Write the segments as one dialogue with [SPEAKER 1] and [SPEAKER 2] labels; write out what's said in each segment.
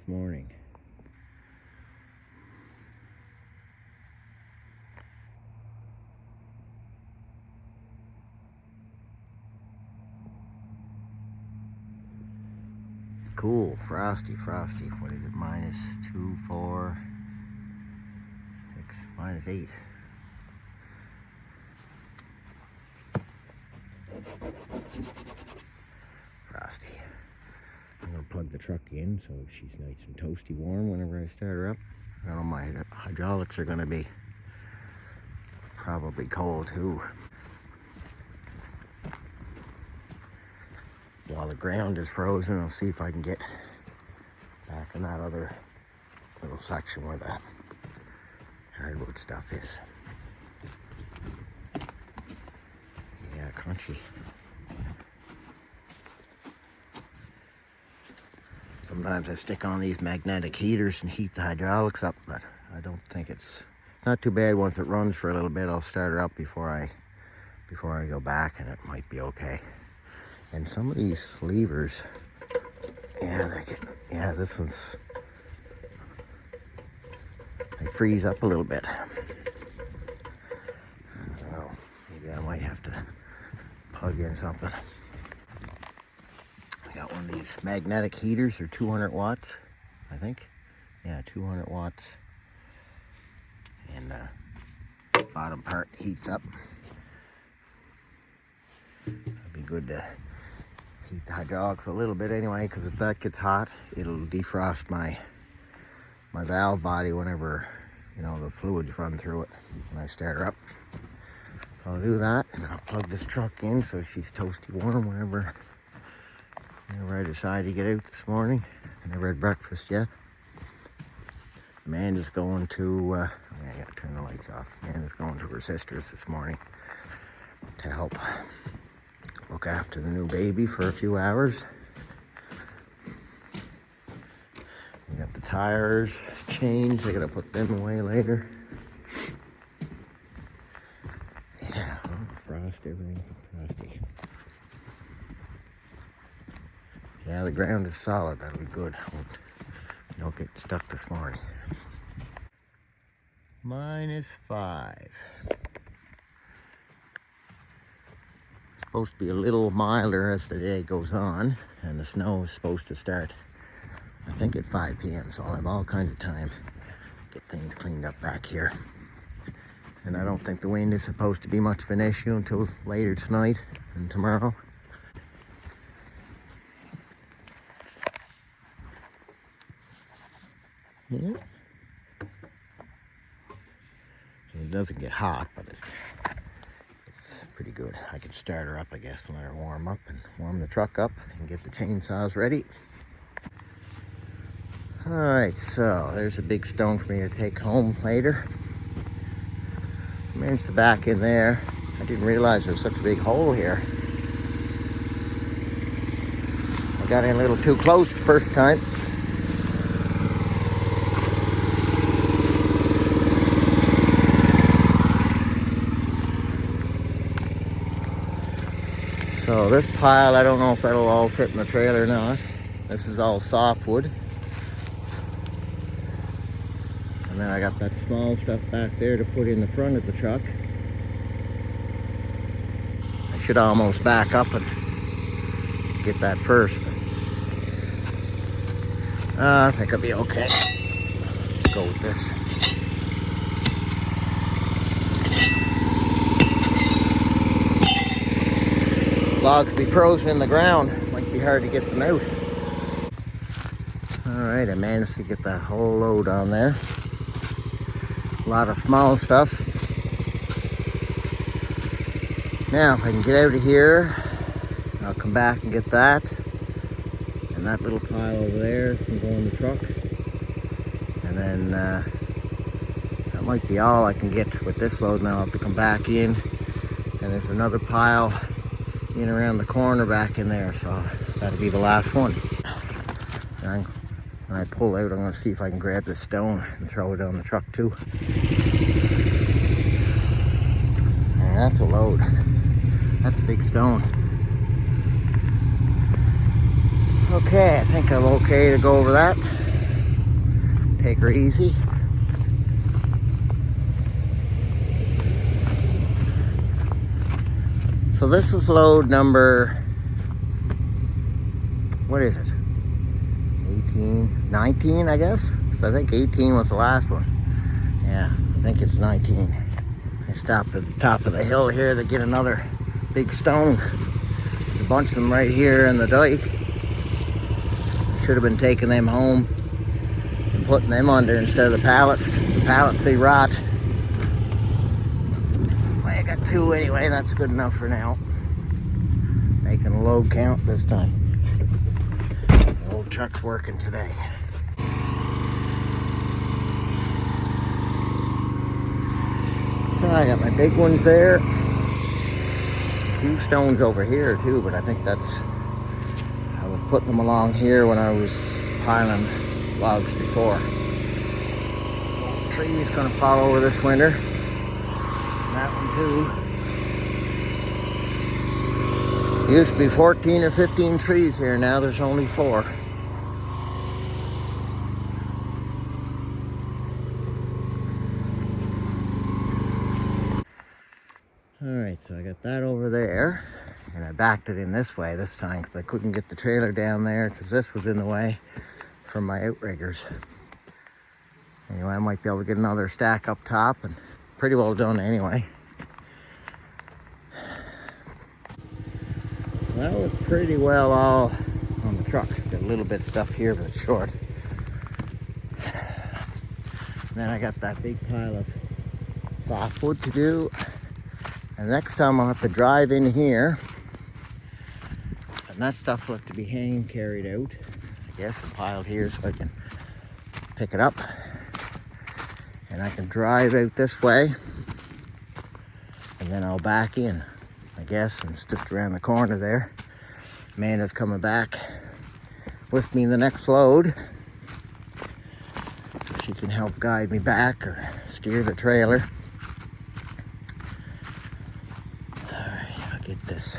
[SPEAKER 1] this morning. Cool, frosty. What is it? -2, 4, 6, -8. Frosty. I'm gonna plug the truck in so she's nice and toasty warm whenever I start her up. I don't know, my hydraulics are gonna be probably cold too. While the ground is frozen, I'll see if I can get back in that other little section where the hardwood stuff is. Yeah, crunchy. Sometimes I stick on these magnetic heaters and heat the hydraulics up, but I don't think it's not too bad. Once it runs for a little bit, I'll start her up before I go back, and it might be okay. And some of these levers, this one's, they freeze up a little bit. I don't know, maybe I might have to plug in something. I got one of these magnetic heaters, they're 200 watts, I think. Yeah, 200 watts. And the bottom part heats up. It'd be good to heat the hydraulics a little bit anyway, because if that gets hot, it'll defrost my valve body whenever, the fluids run through it when I start her up. So I'll do that, and I'll plug this truck in so she's toasty warm whenever I decide to get out this morning. I never had breakfast yet. Amanda's going to, I gotta turn the lights off. Amanda's going to her sister's this morning to help look after the new baby for a few hours. We got the tires changed. I gotta put them away later. Yeah, frost, everything's frosty. Yeah, the ground is solid. That'll be good. Don't get stuck this morning. -5. Supposed to be a little milder as the day goes on, and the snow is supposed to start, I think, at 5 p.m. So I'll have all kinds of time to get things cleaned up back here. And I don't think the wind is supposed to be much of an issue until later tonight and tomorrow. Yeah. It doesn't get hot, but it's pretty good. I can start her up, I guess, and let her warm up and warm the truck up and get the chainsaws ready. All right, so there's a big stone for me to take home later. Managed to back in there. I didn't realize there was such a big hole here. I got in a little too close the first time. So this pile, I don't know if that'll all fit in the trailer or not. This is all softwood. And then I got that small stuff back there to put in the front of the truck. I should almost back up and get that first. But I think I'll be okay. Let's go with this. Logs be frozen in the ground. Might be hard to get them out. All right, I managed to get that whole load on there. A lot of small stuff. Now, if I can get out of here, I'll come back and get that. And that little pile over there can go in the truck. And then that might be all I can get with this load. Now I'll have to come back in. And there's another pile in around the corner back in there, so that'll be the last one. And when I pull out, I'm going to see if I can grab this stone and throw it on the truck too. And that's a load. That's a big stone. Okay, I think I'm okay to go over that. take her easy. So this is load number, what is it? 18, 19, I guess? So I think 18 was the last one. Yeah, I think it's 19. I stopped at the top of the hill here to get another big stone. There's a bunch of them right here in the dike. Should have been taking them home and putting them under instead of the pallets. The pallets, they rot. Well, I got 2 anyway, that's good enough for now. Making a load count this time. The old truck's working today. So I got my big ones there. A few stones over here too, but I think that's, I was putting them along here when I was piling logs before. So the tree is gonna fall over this winter. And that one too. Used to be 14 or 15 trees here, now there's only 4. Alright, so I got that over there, and I backed it in this way this time because I couldn't get the trailer down there because this was in the way from my outriggers. Anyway, I might be able to get another stack up top, and pretty well done anyway. So that was pretty well all on the truck. Got a little bit of stuff here, but it's short. Then I got that big pile of softwood to do. And next time I'll have to drive in here, and that stuff will have to be hand carried out, I guess, and piled here so I can pick it up. And I can drive out this way, and then I'll back in, I guess, and it's just around the corner there. Amanda's coming back with me the next load, so she can help guide me back or steer the trailer. Get this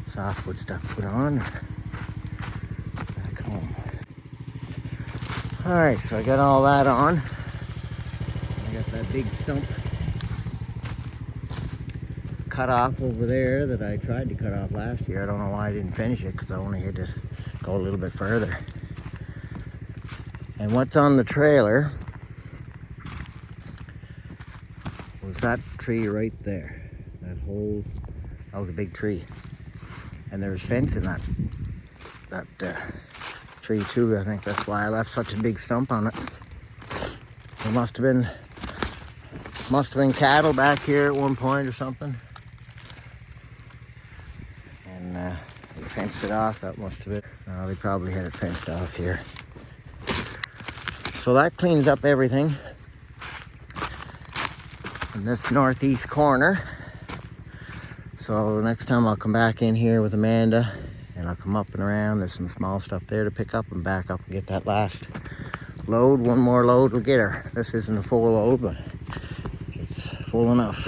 [SPEAKER 1] softwood stuff put on back home. Alright, so I got all that on. I got that big stump cut off over there that I tried to cut off last year. I don't know why I didn't finish it because I only had to go a little bit further. And what's on the trailer was that tree right there. That was a big tree, and there was fence in that tree too. I think that's why I left such a big stump on it. There must have been cattle back here at one point or something, and they fenced it off. That must have been. They probably had it fenced off here. So that cleans up everything in this northeast corner. So next time I'll come back in here with Amanda and I'll come up and around. There's some small stuff there to pick up and back up and get that last load. One more load will get her. This isn't a full load, but it's full enough.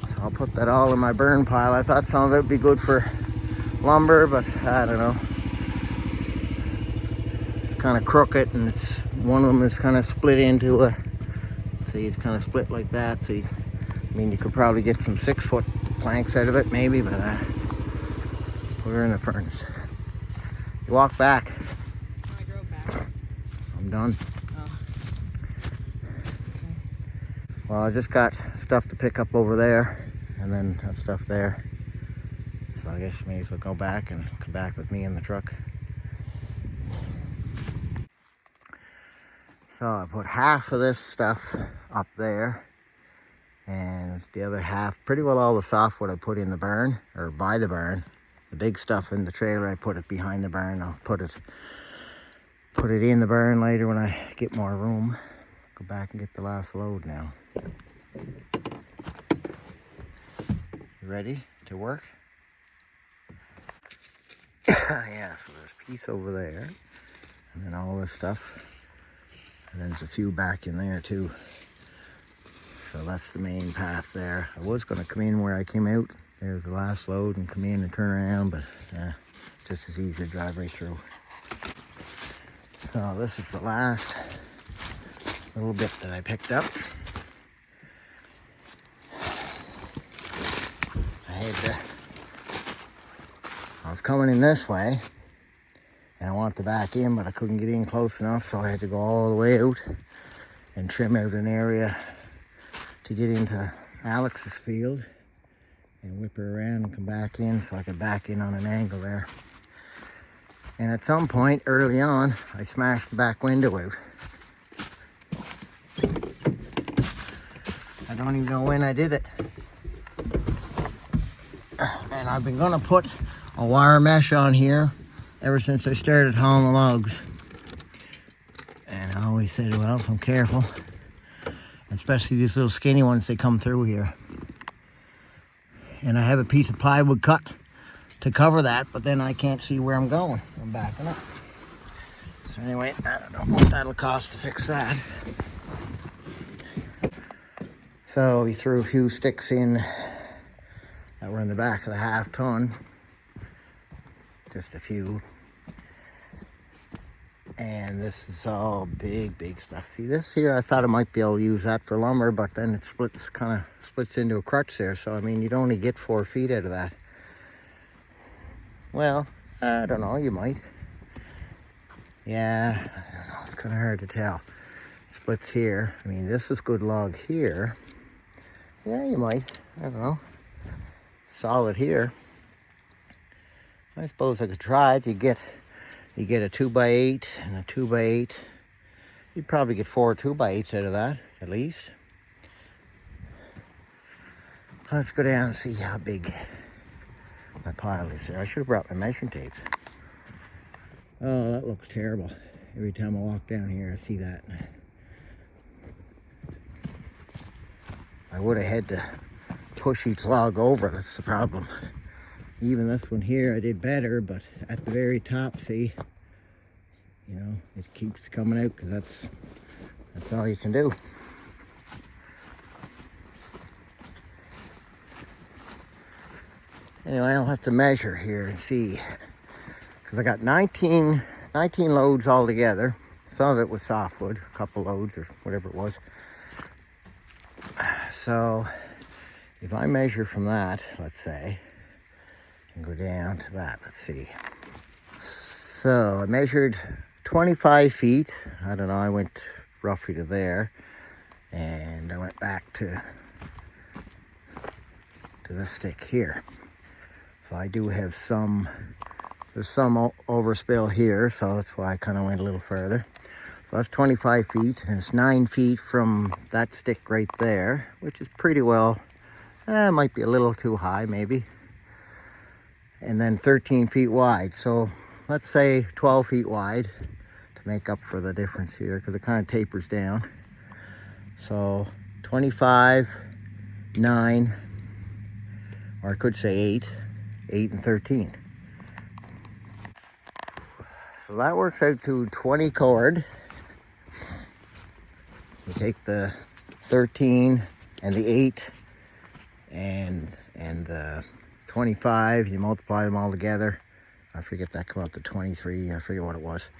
[SPEAKER 1] So I'll put that all in my burn pile. I thought some of it would be good for lumber, but I don't know. It's kind of crooked, and it's one of them is kind of split into a, see, it's kind of split like that, so you could probably get some 6-foot planks out of it, maybe, but put her in the furnace. You walk back.
[SPEAKER 2] I drove back.
[SPEAKER 1] I'm done.
[SPEAKER 2] Oh. Okay.
[SPEAKER 1] Well, I just got stuff to pick up over there, and then that stuff there. So I guess you may as well go back and come back with me in the truck. So I put half of this stuff up there, and the other half, pretty well all the softwood I put in the barn, or by the barn. The big stuff in the trailer, I put it behind the barn. I'll put it in the barn later when I get more room. Go back and get the last load now. You ready to work? Yeah, so there's a piece over there, and then all this stuff. And then there's a few back in there too. So that's the main path there. I was going to come in where I came out. There's the last load and come in and turn around, but just as easy to drive right through. So this is the last little bit that I picked up. I was coming in this way and I wanted to back in, but I couldn't get in close enough, so I had to go all the way out and trim out an area to get into Alex's field and whip her around and come back in so I could back in on an angle there. And at some point early on, I smashed the back window out. I don't even know when I did it. And I've been gonna put a wire mesh on here ever since I started hauling the logs. And I always said, well, if I'm careful, especially these little skinny ones, they come through here. And I have a piece of plywood cut to cover that, but then I can't see where I'm going. I'm backing up. So anyway, I don't know what that'll cost to fix that. So we threw a few sticks in that were in the back of the 1/2 ton. Just a few. And this is all big stuff. See this here, I thought I might be able to use that for lumber, but then it kind of splits into a crutch there. So I mean, you'd only get 4 feet out of that. Well, I don't know, you might. Yeah, I don't know, it's kind of hard to tell. Splits here. I mean, this is good log here. Yeah, you might, I don't know. Solid here. I suppose I could try it. You get a 2x8 and a 2x8. You'd probably get 4 2x8s out of that, at least. Let's go down and see how big my pile is there. I should have brought my measuring tape. Oh, that looks terrible. Every time I walk down here, I see that. I would have had to push each log over, that's the problem. Even this one here, I did better, but at the very top, see, you know, it keeps coming out because that's all you can do. Anyway, I'll have to measure here and see, because I got 19 loads altogether. Some of it was softwood, a couple loads or whatever it was. So if I measure from that, let's say, and go down to that, let's see. So I measured 25 feet. I don't know, I went roughly to there, and I went back to this stick here. So I do have there's some overspill here, so that's why I kind of went a little further. So that's 25 feet, and it's 9 feet from that stick right there, which is pretty well, it might be a little too high maybe. And then 13 feet wide. So let's say 12 feet wide to make up for the difference here, because it kind of tapers down. So 25, 9, or I could say 8 and 13. So that works out to 20 cord. You take the 13 and the 8 and the 25, you multiply them all together. I forget, that come up to 23, I forget what it was.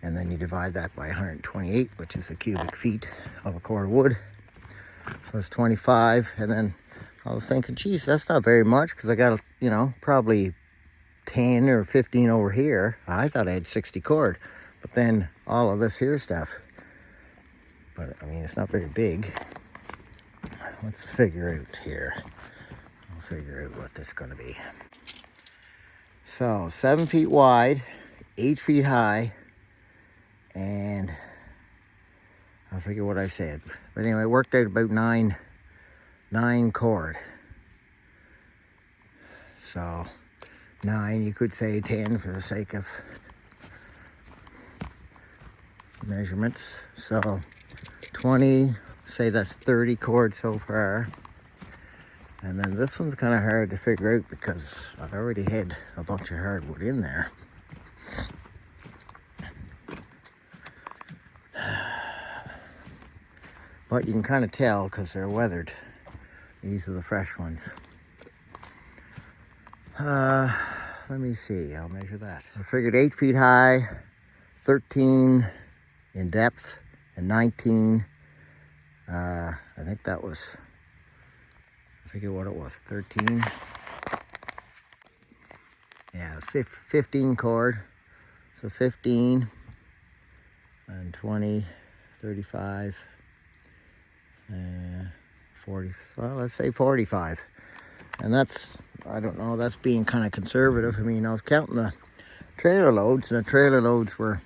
[SPEAKER 1] And then you divide that by 128, which is the cubic feet of a cord of wood. So it's 25, and then I was thinking, geez, that's not very much, because I got, you know, probably 10 or 15 over here. I thought I had 60 cord, but then all of this here stuff. But I mean, it's not very big. Let's figure out here. I'll figure out what this is going to be. So 7 feet wide, 8 feet high, and I forget what I said. But anyway, it worked out about 9 cord. So 9, you could say 10 for the sake of measurements. So 20, say that's 30 cord so far. And then this one's kind of hard to figure out because I've already had a bunch of hardwood in there. But you can kind of tell because they're weathered. These are the fresh ones. Let me see, I'll measure that. I figured 8 feet high, 13 in depth and 19, I think that was, I forget what it was, 13. Yeah, 15 cord. So 15 and 20, 35, 40, well, let's say 45. And that's, I don't know, that's being kind of conservative. I mean, I was counting the trailer loads, and the trailer loads were,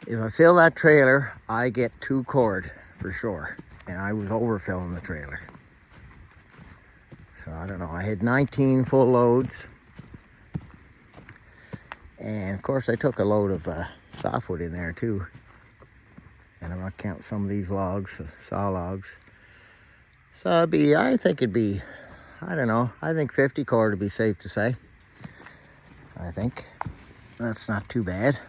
[SPEAKER 1] if I fill that trailer, I get 2 cord for sure. And I was overfilling the trailer. So I don't know, I had 19 full loads. And of course I took a load of softwood in there too. And I'm not counting some of these logs, saw logs. So it'd be, I think it'd be, I don't know, I think 50 cord would be safe to say. I think. That's not too bad.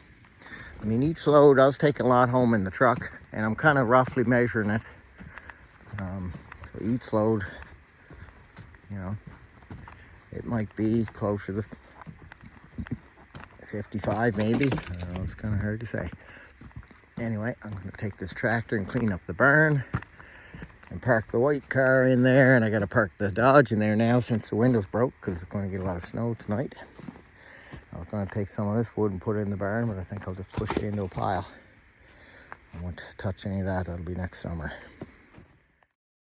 [SPEAKER 1] I mean, each load, I was taking a lot home in the truck, and I'm kind of roughly measuring it. So each load, you know, it might be closer to 55 maybe. I don't know, it's kind of hard to say. Anyway, I'm going to take this tractor and clean up the barn and park the white car in there, and I got to park the Dodge in there now since the window's broke because it's going to get a lot of snow tonight. I was going to take some of this wood and put it in the barn, but I think I'll just push it into a pile. I won't touch any of that. That'll be next summer.